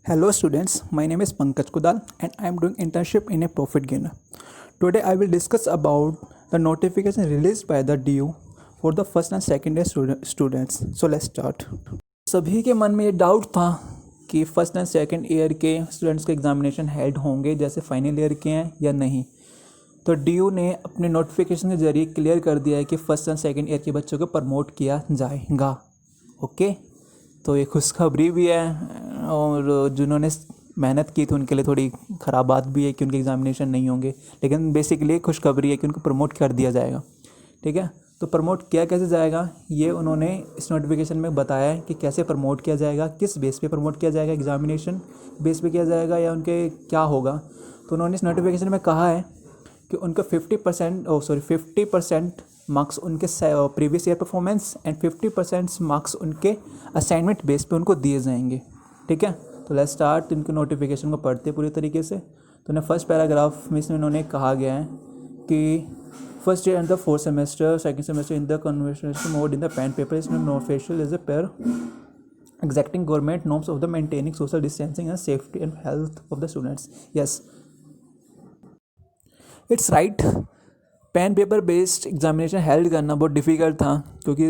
Hello students, my name is Pankaj Kudal and I am doing internship in a Profit Gainer. Today I will discuss about the notification released by the DU for the first and second year students. So let's start. सभी के मन में ये doubt था कि first and second year के students के examination held होंगे जैसे फाइनल ईयर के हैं या नहीं। तो DU ने अपने नोटिफिकेशन के जरिए क्लियर कर दिया है कि फर्स्ट एंड सेकंड ईयर के बच्चों को प्रमोट किया जाएगा। ओके, तो ये खुशखबरी भी है और जिन्होंने मेहनत की थी उनके लिए थोड़ी ख़राब बात भी है कि उनके एग्जामिनेशन नहीं होंगे, लेकिन बेसिकली खुशखबरी है कि उनको प्रमोट कर दिया जाएगा। ठीक है, तो प्रमोट किया कैसे जाएगा ये उन्होंने इस नोटिफिकेशन में बताया है कि कैसे प्रमोट किया जाएगा, किस बेस पे प्रमोट किया जाएगा, एग्जामिनेशन बेस पे किया जाएगा या उनके क्या होगा। तो उन्होंने इस नोटिफिकेशन में कहा है कि उनका 50% मार्क्स उनके previous year performance and 50% marks उनके असाइनमेंट बेस पे उनको दिए जाएंगे। ठीक है, तो लेट्स स्टार्ट इनके नोटिफिकेशन को पढ़ते पूरी तरीके से। तो उन्हें फर्स्ट पैराग्राफ में इसमें उन्होंने कहा गया है कि first year and the fourth semester second semester in the conversation mode in the pen paper is not facial is a pair exacting government norms of the maintaining social distancing and safety and health of the students. Yes, it's right. Pen paper based examination held करना बहुत difficult था क्योंकि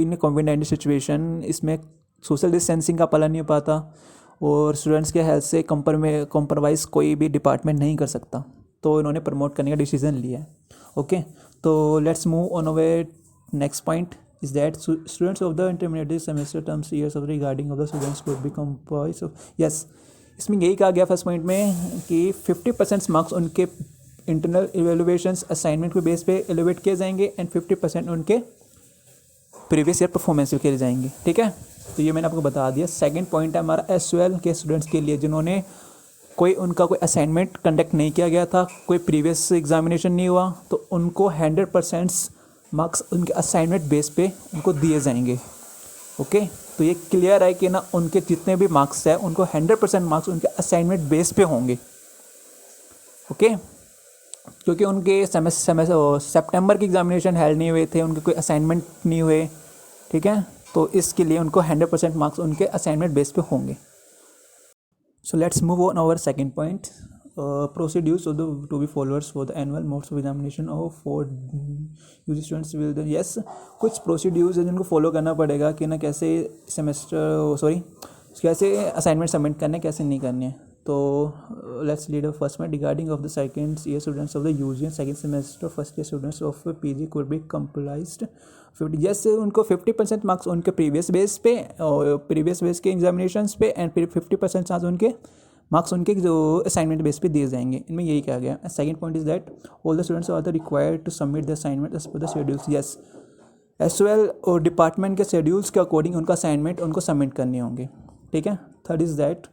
in कोविड-19 situation इसमें social distancing का पालन नहीं हो पाता और स्टूडेंट्स के हेल्थ से कॉम्प्रोमाइज़ कोई भी डिपार्टमेंट नहीं कर सकता। तो इन्होंने प्रमोट करने का डिसीजन लिया है। ओके, तो let's move on away next point is that students of the intermediate semester terms years of regarding of the students could be comprised of yes, इसमें यही कहा गया फर्स्ट पॉइंट में कि 50% मार्क्स उनके इंटरनल इवेलुएशंस असाइनमेंट के base पे elevate किए जाएंगे एंड 50% उनके प्रीवियस ईयर परफॉर्मेंस पे किए जाएंगे। ठीक है, तो ये मैंने आपको बता दिया। सेकंड पॉइंट है हमारा SOL के स्टूडेंट्स के लिए जिन्होंने उनका कोई असाइनमेंट कंडक्ट नहीं किया गया था, कोई प्रीवियस एग्जामिनेशन नहीं हुआ, तो उनको 100% मार्क्स उनके असाइनमेंट बेस पे उनको दिए जाएंगे। ओके, तो ये क्लियर है कि ना उनके जितने भी मार्क्स हैं उनको 100% मार्क्स उनके असाइनमेंट बेस पे होंगे। ओके, क्योंकि उनके सितंबर की एग्जामिनेशन हेल्ड नहीं हुए थे, उनके कोई असाइनमेंट नहीं हुए। ठीक है, तो इसके लिए उनको 100% मार्क्स उनके असाइनमेंट बेस पे होंगे। So let's move on our second point, procedures to be followers for the annual modes of examination of for UG students will the yes, कुछ प्रोसीड्यूर्स हैं जिनको फॉलो करना पड़ेगा कि ना कैसे कैसे असाइनमेंट सबमिट करने कैसे नहीं करने हैं। तो लेट्स लीड फर्स्ट में regarding of the second year students of the UG and second semester first year students of PG could be comprised 50 जैसे उनको 50% मार्क्स उनके प्रीवियस बेस पे और प्रीवियस बेस के एग्जामिनेशंस पे एंड फिर 50% चार्ज उनके मार्क्स उनके जो असाइनमेंट बेस पे दिए जाएंगे। इनमें यही कहा गया। Second point is that all the students are the required to submit the assignment as per the schedules. Yes, SOL और डिपार्टमेंट के शेड्यूल्स के अकॉर्डिंग उनका असाइनमेंट उनको सबमिट करने होंगे। ठीक है, third is that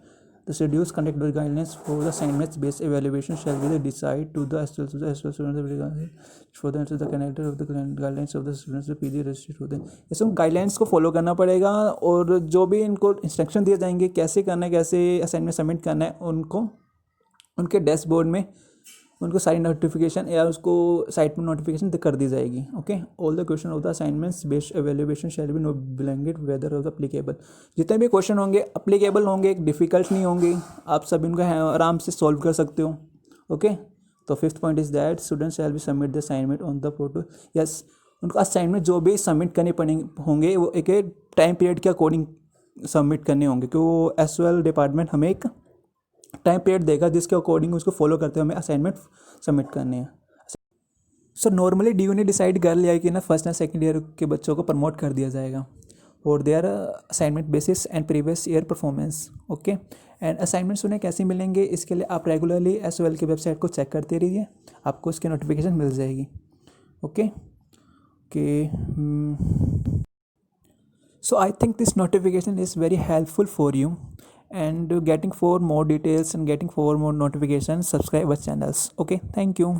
the schedules conduct the guidelines for the assignments based evaluation shall be decided to the SOL students for the connector of the guidelines of the students the PD registered for them। इसमें guidelines को follow करना पड़ेगा और जो भी इनको instruction दिए जाएंगे कैसे करना है, कैसे असाइनमेंट सबमिट करना है, उनको उनके डैशबोर्ड में उनको सारी नोटिफिकेशन या उसको साइट में नोटिफिकेशन कर दी जाएगी। Okay, all the question of the assignments based evaluation shall be no blanket weather of applicable. जितने भी क्वेश्चन होंगे अप्लीकेबल होंगे, डिफ़िकल्ट नहीं होंगे, आप सब इनको आराम से सॉल्व कर सकते हो। ओके, तो fifth point is that student shall be submit the assignment on the photo. Yes, उनको असाइनमेंट जो भी सबमिट करने होंगे वो एक टाइम पीरियड के अकॉर्डिंग सबमिट करने होंगे, क्योंकि SOL डिपार्टमेंट हमें एक टाइम पीरियड देगा जिसके अकॉर्डिंग उसको फॉलो करते हुए हमें असाइनमेंट सबमिट करने हैं। सो नॉर्मली DU ने डिसाइड कर लिया है कि ना फर्स्ट एंड सेकंड ईयर के बच्चों को प्रमोट कर दिया जाएगा और their assignment basis and previous year performance. Okay, and assignments उन्हें कैसे मिलेंगे इसके लिए आप रेगुलरली SOL की वेबसाइट को चेक करते रहिए, आपको उसकी नोटिफिकेशन मिल जाएगी। Okay okay, so I think this notification is very helpful for you, and getting for more details and getting for more notifications subscribe our channels. Okay, thank you.